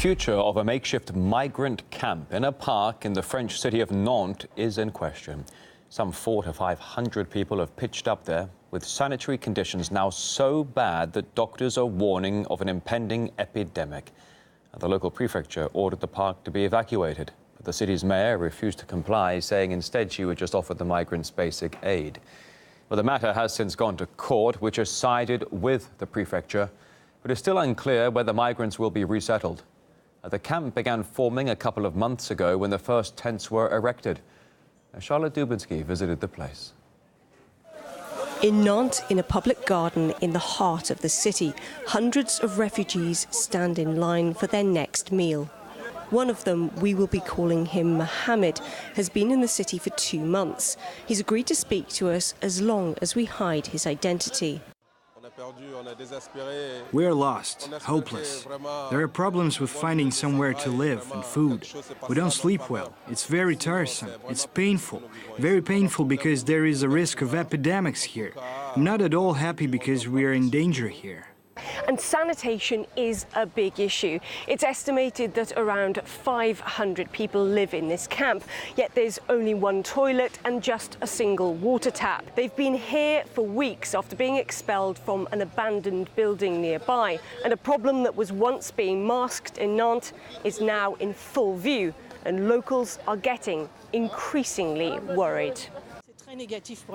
future of a makeshift migrant camp in a park in the French city of Nantes is in question. Some 400 to 500 people have pitched up there, with sanitary conditions now so bad that doctors are warning of an impending epidemic. The local prefecture ordered the park to be evacuated, but the city's mayor refused to comply, saying instead she would just offer the migrants basic aid. Well, the matter has since gone to court, which has sided with the prefecture, but it's still unclear whether migrants will be resettled. The camp began forming a couple of months ago when the first tents were erected. Charlotte Dubinsky visited the place. In Nantes, in a public garden in the heart of the city, hundreds of refugees stand in line for their next meal. One of them, we will be calling him Mohammed, has been in the city for 2 months. He's agreed to speak to us as long as we hide his identity. We're lost, hopeless. There are problems with finding somewhere to live and food. We don't sleep well. It's very tiresome. It's painful. Very painful because there is a risk of epidemics here. I'm not at all happy because we are in danger here. And sanitation is a big issue. It's estimated that around 500 people live in this camp, yet there's only one toilet and just a single water tap. They've been here for weeks after being expelled from an abandoned building nearby. And a problem that was once being masked in Nantes is now in full view, and locals are getting increasingly worried.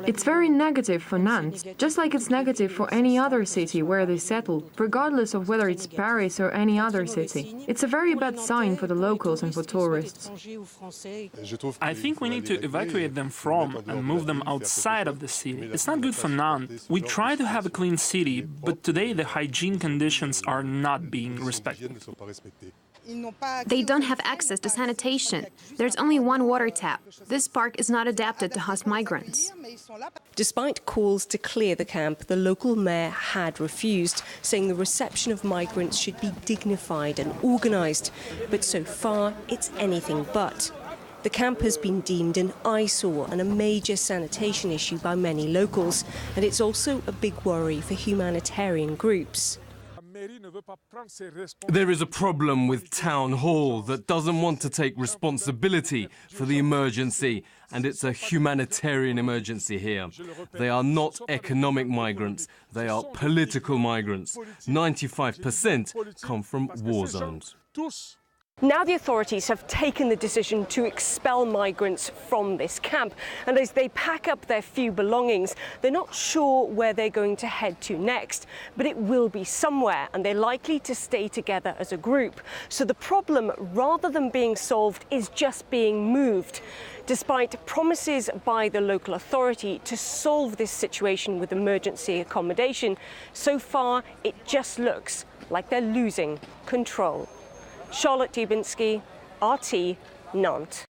It's very negative for Nantes, just like it's negative for any other city where they settle, regardless of whether it's Paris or any other city. It's a very bad sign for the locals and for tourists. I think we need to evacuate them from and move them outside of the city. It's not good for Nantes. We try to have a clean city, but today the hygiene conditions are not being respected. They don't have access to sanitation. There's only one water tap. This park is not adapted to host migrants. Despite calls to clear the camp, the local mayor had refused, saying the reception of migrants should be dignified and organised. But so far, it's anything but. The camp has been deemed an eyesore and a major sanitation issue by many locals, and it's also a big worry for humanitarian groups. There is a problem with Town Hall that doesn't want to take responsibility for the emergency, and it's a humanitarian emergency here. They are not economic migrants, they are political migrants. 95% come from war zones. Now the authorities have taken the decision to expel migrants from this camp, and as they pack up their few belongings, they're not sure where they're going to head to next, but it will be somewhere, and they're likely to stay together as a group. So the problem, rather than being solved, is just being moved. Despite promises by the local authority to solve this situation with emergency accommodation, so far it just looks like they're losing control. Charlotte Dubinsky, RT, Nantes.